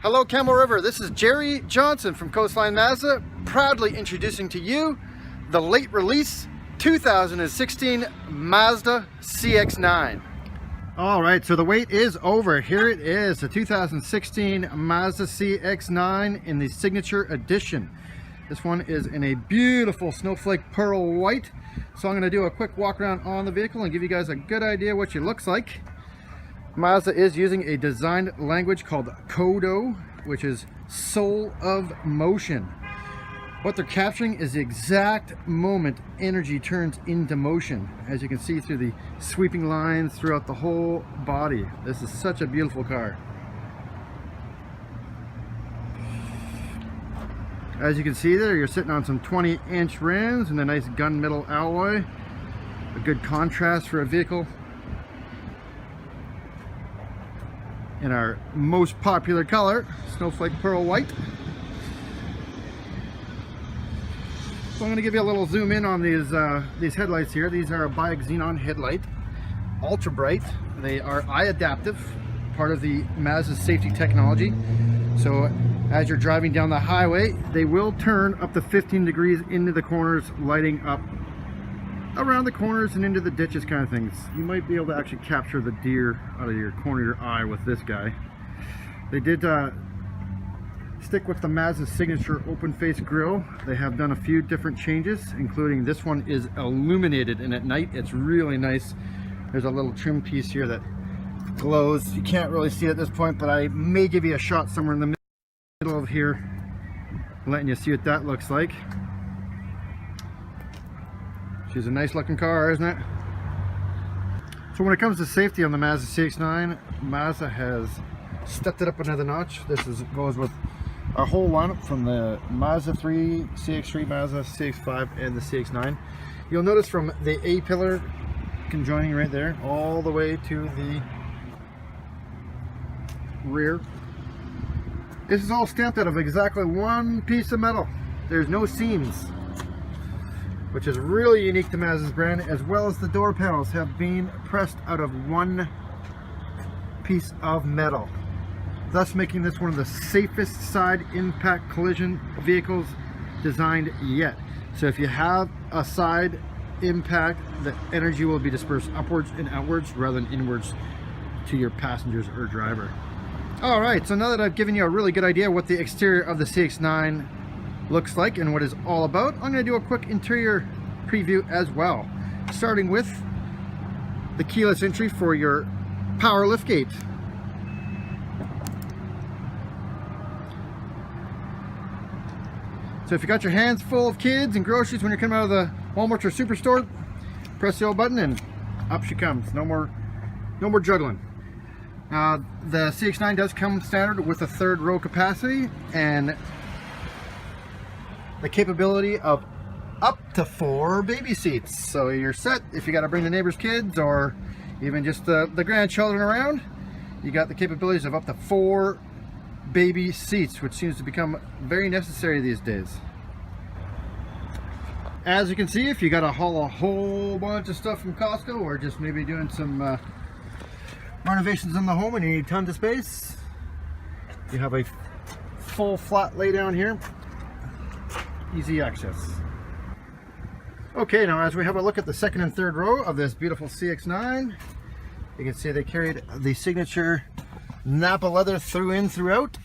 Hello Camel River, this is Jerry Johnson from Coastline Mazda, proudly introducing to you the late release 2016 Mazda CX9. Alright, so the wait is over. Here it is, the 2016 Mazda CX9 in the Signature Edition. This one is in a beautiful snowflake pearl white. So I'm going to do a quick walk around on the vehicle and give you guys a good idea what she looks like. Mazda is using a design language called Kodo, which is soul of motion. What they're capturing is the exact moment energy turns into motion, as you can see through the sweeping lines throughout the whole body. This is such a beautiful car. As you can see there, you're sitting on some 20-inch rims and a nice gunmetal alloy. A good contrast for a vehicle in our most popular color, snowflake pearl white. So I'm going to give you a little zoom in on these headlights here. These are a bi-xenon headlight, ultra bright. They are eye adaptive, part of the Mazda safety technology. So as you're driving down the highway, they will turn up to 15 degrees into the corners, lighting up around the corners and into the ditches kind of things. You might be able to actually capture the deer out of your corner of your eye with this guy. They did stick with the Mazda Signature open face grille. They have done a few different changes, including this one is illuminated, and at night it's really nice. There's a little trim piece here that glows. You can't really see it at this point, but I may give you a shot somewhere in the middle of here, letting you see what that looks like. She's a nice looking car, isn't it? So when it comes to safety on the Mazda CX9, Mazda has stepped it up another notch. This goes with our whole lineup from the Mazda 3, CX3, Mazda CX5, and the CX9. You'll notice from the A-pillar conjoining right there all the way to the rear, this is all stamped out of exactly one piece of metal. There's no seams, which is really unique to Mazda's brand, as well as the door panels have been pressed out of one piece of metal, thus making this one of the safest side impact collision vehicles designed yet. So if you have a side impact, the energy will be dispersed upwards and outwards rather than inwards to your passengers or driver. Alright, so now that I've given you a really good idea what the exterior of the CX9 looks like and what it's all about, I'm going to do a quick interior preview as well, starting with the keyless entry for your power liftgate. So if you got your hands full of kids and groceries when you're coming out of the Walmart or Superstore, press the old button and up she comes. No more juggling. The CX9 does come standard with a third row capacity and the capability of up to 4 baby seats. So you're set if you got to bring the neighbor's kids or even just the grandchildren around. You got the capabilities of up to 4 baby seats, which seems to become very necessary these days. As you can see, if you got to haul a whole bunch of stuff from Costco or just maybe doing some renovations in the home and you need tons of space, you have a full flat lay down here. Easy access. Okay, now as we have a look at the second and third row of this beautiful CX9, you can see they carried the signature Napa leather throughout.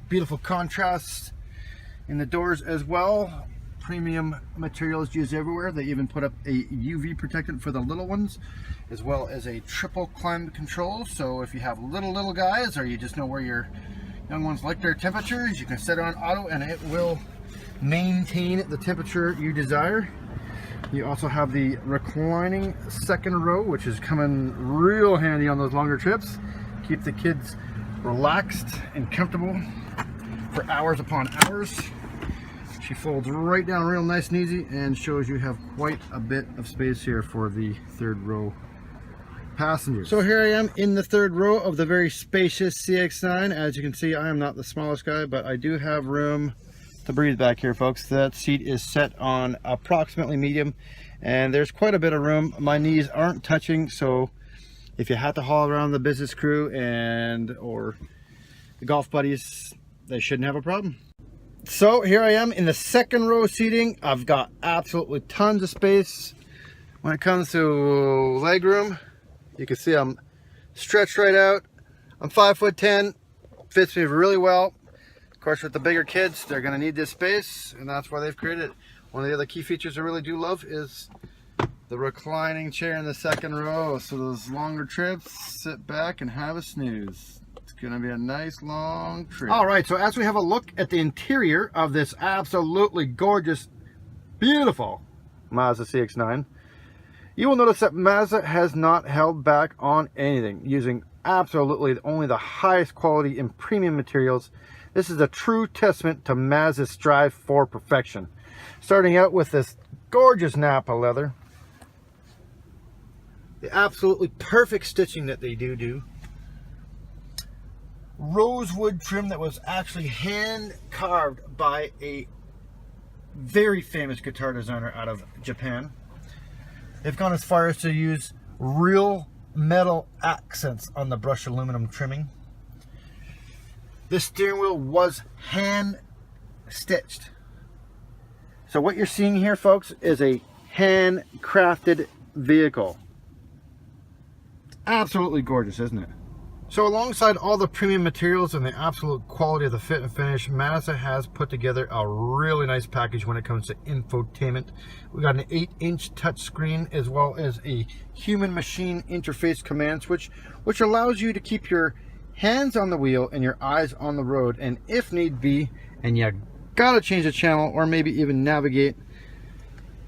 Beautiful contrast in the doors as well. Premium materials used everywhere. They even put up a UV protectant for the little ones, as well as a triple climate control. So if you have little guys, or you just know where your young ones like their temperatures, you can set it on auto and it will maintain the temperature you desire. You also have the reclining second row, which is coming real handy on those longer trips. Keep the kids relaxed and comfortable for hours upon hours. She folds right down real nice and easy and shows you have quite a bit of space here for the third row passengers. So here I am in the third row of the very spacious CX9. As you can see, I am not the smallest guy, but I do have room to breathe back here, folks. That seat is set on approximately medium and there's quite a bit of room. My knees aren't touching, so if you had to haul around the business crew or the golf buddies, they shouldn't have a problem. So here I am in the second row seating. I've got absolutely tons of space. When it comes to leg room, you can see I'm stretched right out. I'm 5'10", fits me really well. Of course, with the bigger kids, they're going to need this space, and that's why they've created it. One of the other key features I really do love is the reclining chair in the second row. So those longer trips, sit back and have a snooze. It's going to be a nice long trip. All right, so as we have a look at the interior of this absolutely gorgeous, beautiful Mazda CX9, you will notice that Mazda has not held back on anything, using absolutely only the highest quality and premium materials. This is a true testament to Mazda's strive for perfection. Starting out with this gorgeous Napa leather, the absolutely perfect stitching that they do, rosewood trim that was actually hand carved by a very famous guitar designer out of Japan. They've gone as far as to use real metal accents on the brushed aluminum trimming. This steering wheel was hand stitched. So what you're seeing here, folks, is a handcrafted vehicle. Absolutely gorgeous, isn't it? So alongside all the premium materials and the absolute quality of the fit and finish, Mazda has put together a really nice package when it comes to infotainment. We got an 8-inch touchscreen as well as a human-machine interface command switch, which allows you to keep your hands on the wheel and your eyes on the road, and if need be, and you gotta change the channel or maybe even navigate,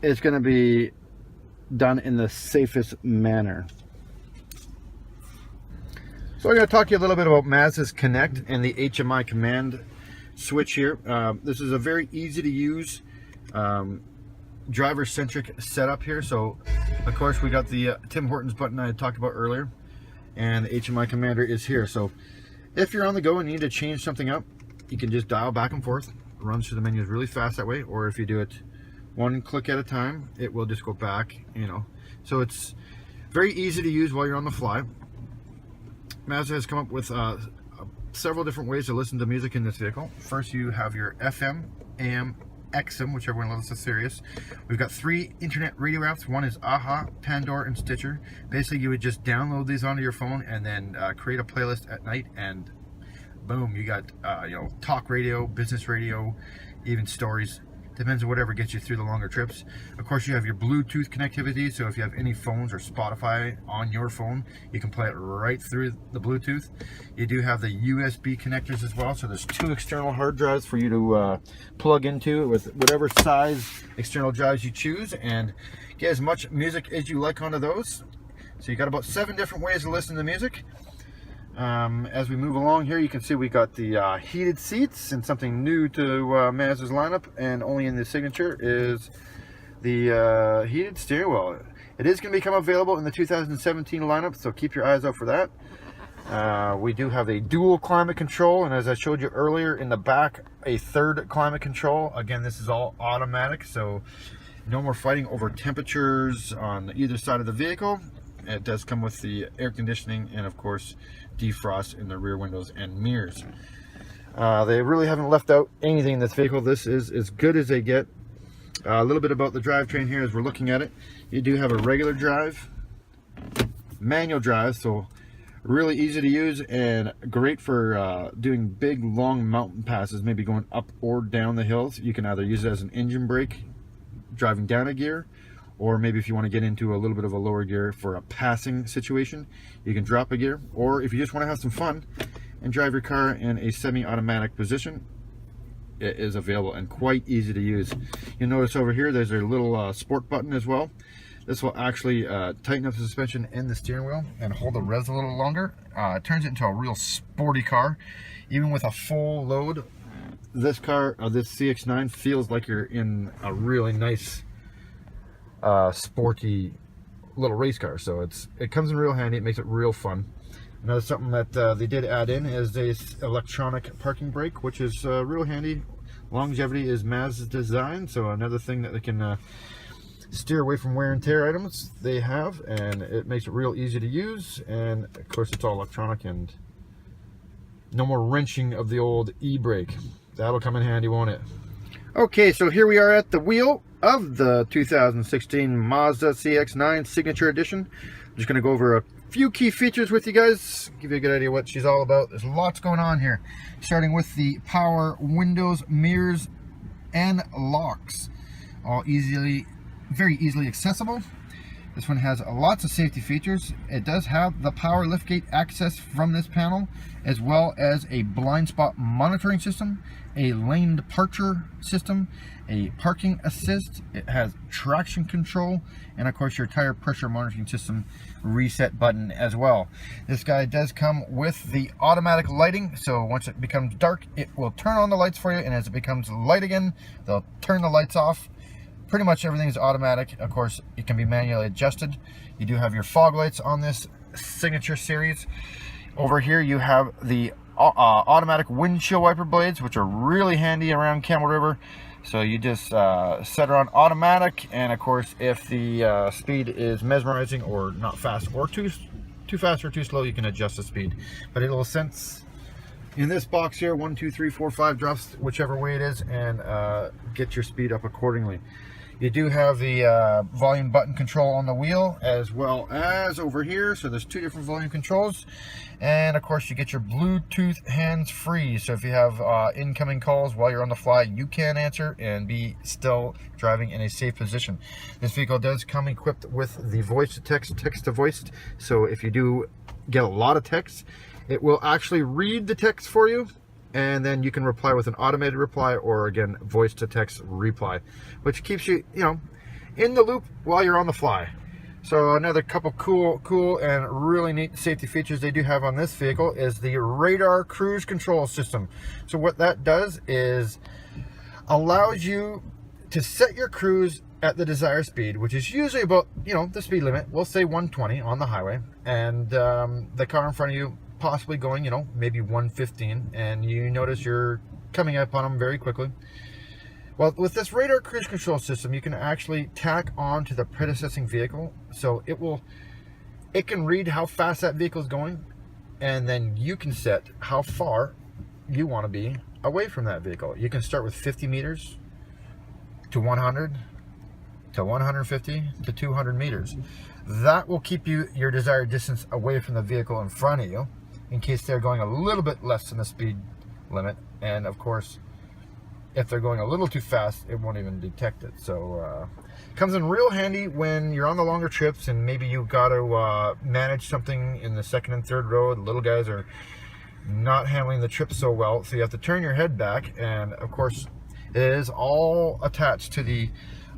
it's gonna be done in the safest manner. So I'm going to talk to you a little bit about Mazda's Connect and the HMI command switch here. This is a very easy to use driver-centric setup here. So of course we got the Tim Hortons button I had talked about earlier, and the HMI commander is here. So if you're on the go and you need to change something up, you can just dial back and forth. It runs through the menus really fast that way, or if you do it one click at a time, it will just go back, you know. So it's very easy to use while you're on the fly. Mazda has come up with several different ways to listen to music in this vehicle. First, you have your FM, AM, XM, whichever one lets us Sirius. We've got 3 internet radio apps. One is AHA, Pandora, and Stitcher. Basically, you would just download these onto your phone and then create a playlist at night, and boom, you got you know, talk radio, business radio, even stories. Depends on whatever gets you through the longer trips. Of course, you have your Bluetooth connectivity, so if you have any phones or Spotify on your phone, you can play it right through the Bluetooth. You do have the USB connectors as well, so there's 2 external hard drives for you to plug into with whatever size external drives you choose, and get as much music as you like onto those. So you got about 7 different ways to listen to music. As we move along here, you can see we got the heated seats, and something new to Mazda's lineup, and only in the Signature, is the heated steering wheel. It is going to become available in the 2017 lineup, so keep your eyes out for that. We do have a dual climate control, and as I showed you earlier, in the back, a 3rd climate control. Again, this is all automatic, so no more fighting over temperatures on either side of the vehicle. It does come with the air conditioning and, of course, defrost in the rear windows and mirrors. They really haven't left out anything in this vehicle. This is as good as they get. A little bit about the drivetrain here as we're looking at it. You do have a regular drive, manual drive, so really easy to use and great for doing big, long mountain passes, maybe going up or down the hills. You can either use it as an engine brake, driving down a gear, or maybe if you want to get into a little bit of a lower gear for a passing situation, you can drop a gear. Or if you just want to have some fun and drive your car in a semi-automatic position, it is available and quite easy to use. You'll notice over here there's a little sport button as well. This will actually tighten up the suspension and the steering wheel and hold the revs a little longer. It turns it into a real sporty car. Even with a full load, this car, this CX9, feels like you're in a really nice sporty little race car. So it comes in real handy. It makes it real fun. Another something that they did add in is this electronic parking brake, which is real handy. Longevity is Mazda's design, so another thing that they can steer away from wear and tear items they have, and it makes it real easy to use. And of course, it's all electronic, and No more wrenching of the old e-brake. That'll come in handy, won't it? Okay, so here we are at the wheel of the 2016 Mazda CX9 Signature Edition. I'm just going to go over a few key features with you guys, give you a good idea what she's all about. There's lots going on here, starting with the power windows, mirrors, and locks. All very easily accessible. This one has lots of safety features. It does have the power liftgate access from this panel, as well as a blind spot monitoring system, a lane departure system, a parking assist. It has traction control, and of course your tire pressure monitoring system reset button as well. This guy does come with the automatic lighting, so once it becomes dark, it will turn on the lights for you, and as it becomes light again, they'll turn the lights off. Pretty much everything is automatic. Of course, it can be manually adjusted. You do have your fog lights on this Signature series. Over here you have the automatic windshield wiper blades, which are really handy around Camel River. So you just set her on automatic, and of course if the speed is mesmerizing or not fast, or too fast or too slow, you can adjust the speed. But it'll sense in this box here 1, 2, 3, 4, 5 drops, whichever way it is, and get your speed up accordingly. You do have the volume button control on the wheel, as well as over here. So there's two different volume controls, and of course you get your Bluetooth hands-free. So if you have incoming calls while you're on the fly, you can answer and be still driving in a safe position. This vehicle does come equipped with the voice to text, text to voice. So if you do get a lot of text, it will actually read the text for you, and then you can reply with an automated reply, or again, voice to text reply, which keeps you, in the loop while you're on the fly. So another couple cool and really neat safety features they do have on this vehicle is the radar cruise control system. So what that does is allows you to set your cruise at the desired speed, which is usually about, the speed limit. We'll say 120 on the highway, and the car in front of you possibly going, maybe 115, and you notice you're coming up on them very quickly. Well, with this radar cruise control system, you can actually tack on to the predecessing vehicle, so it can read how fast that vehicle is going, and then you can set how far you want to be away from that vehicle. You can start with 50 meters to 100 to 150 to 200 meters. That will keep you your desired distance away from the vehicle in front of you, in case they're going a little bit less than the speed limit. And of course, if they're going a little too fast, it won't even detect it. So comes in real handy when you're on the longer trips, and maybe you got to manage something in the second and third row. The little guys are not handling the trip so well, so you have to turn your head back. And of course, it is all attached to the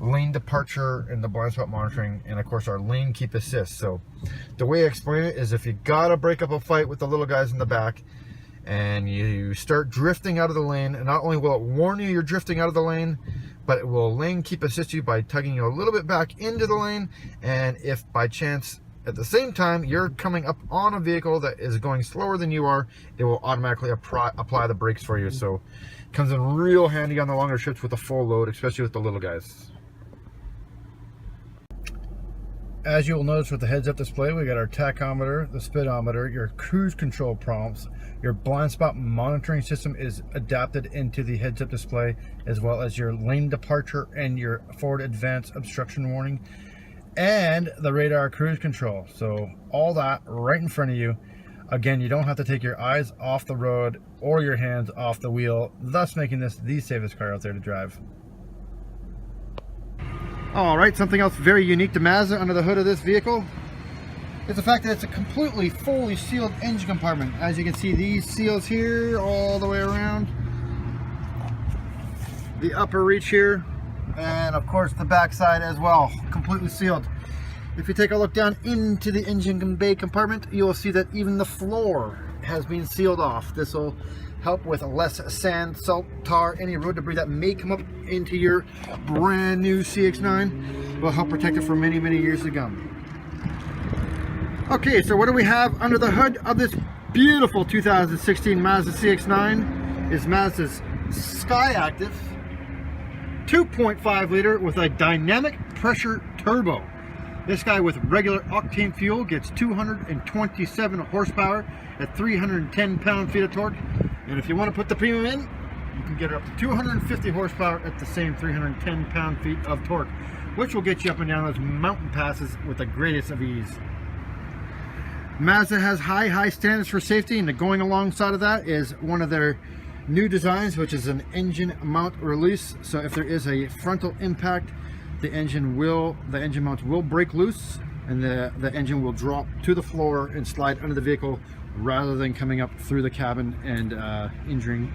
lane departure and the blind spot monitoring, and of course our lane keep assist. So the way I explain it is, if you gotta break up a fight with the little guys in the back and you start drifting out of the lane, and not only will it warn you you're drifting out of the lane, but it will lane keep assist you by tugging you a little bit back into the lane. And if by chance at the same time you're coming up on a vehicle that is going slower than you are, it will automatically apply the brakes for you. So it comes in real handy on the longer trips with a full load, especially with the little guys. As you'll notice with the heads-up display, we got our tachometer, the speedometer, your cruise control prompts, your blind spot monitoring system is adapted into the heads-up display, as well as your lane departure and your forward advance obstruction warning, and the radar cruise control. So all that right in front of you. Again, you don't have to take your eyes off the road or your hands off the wheel, thus making this the safest car out there to drive. All right, something else very unique to Mazda under the hood of this vehicle is the fact that it's a completely fully sealed engine compartment. As you can see, these seals here all the way around the upper reach here, and of course the back side as well, completely sealed. If you take a look down into the engine bay compartment, you will see that even the floor has been sealed off. This will help with less sand, salt, tar, any road debris that may come up into your brand new CX9. Will help protect it for many, many years to come. Okay, so what do we have under the hood of this beautiful 2016 Mazda CX9? Is Mazda's Skyactiv 2.5 liter with a dynamic pressure turbo. This guy with regular octane fuel gets 227 horsepower at 310 pound-feet of torque. And if you want to put the premium in, you can get it up to 250 horsepower at the same 310 pound-feet of torque, which will get you up and down those mountain passes with the greatest of ease. Mazda has high standards for safety, and going alongside of that is one of their new designs, which is an engine mount release. So if there is a frontal impact, the engine mounts will break loose, and the engine will drop to the floor and slide under the vehicle rather than coming up through the cabin and injuring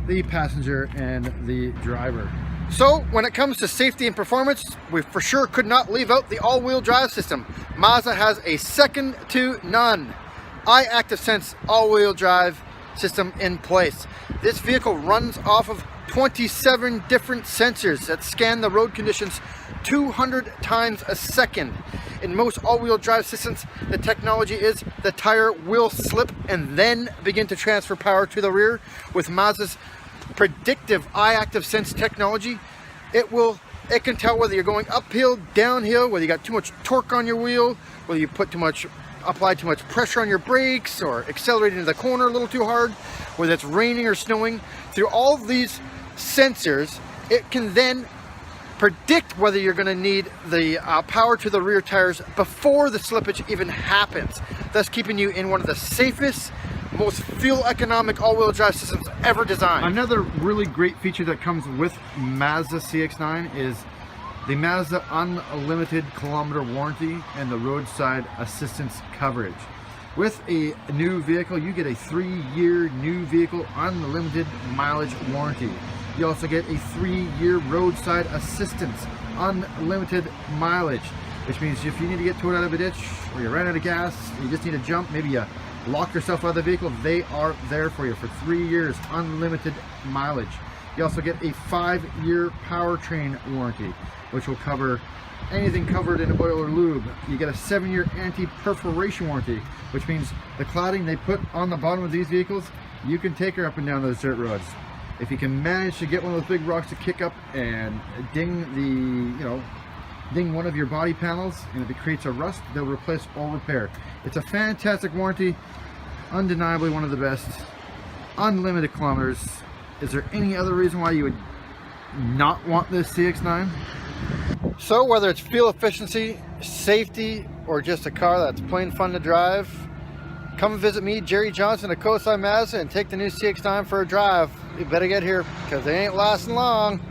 the passenger and the driver. So when it comes to safety and performance, we for sure could not leave out the all-wheel drive system. Mazda has a second to none iActiveSense all-wheel drive system in place. This vehicle runs off of 27 different sensors that scan the road conditions 200 times a second. In most all-wheel drive systems, the technology is the tire will slip and then begin to transfer power to the rear. With Mazda's predictive iActiveSense technology, it can tell whether you're going uphill, downhill, whether you got too much torque on your wheel, whether you applied too much pressure on your brakes, or accelerated into the corner a little too hard, whether it's raining or snowing. Through all of these sensors, it can then predict whether you're going to need the power to the rear tires before the slippage even happens, thus keeping you in one of the safest, most fuel economic all-wheel drive systems ever designed. Another really great feature that comes with Mazda CX9 is the Mazda Unlimited Kilometer Warranty and the roadside assistance coverage. With a new vehicle, you get a 3-year new vehicle unlimited mileage warranty. You also get a 3-year roadside assistance unlimited mileage, which means if you need to get towed out of a ditch, or you ran out of gas, you just need to jump, maybe you lock yourself out of the vehicle, they are there for you for 3 years unlimited mileage. You also get a 5-year powertrain warranty, which will cover anything covered in oil or lube. You get a 7-year anti-perforation warranty, which means the cladding they put on the bottom of these vehicles, you can take her up and down those dirt roads. If you can manage to get one of those big rocks to kick up and ding one of your body panels, and if it creates a rust, they'll replace or repair. It's a fantastic warranty, undeniably one of the best. Unlimited kilometers. Is there any other reason why you would not want this CX9? So whether it's fuel efficiency, safety, or just a car that's plain fun to drive, come visit me, Jerry Johnson at Coastline Mazda, and take the new CX9 for a drive. You better get here because they ain't lasting long.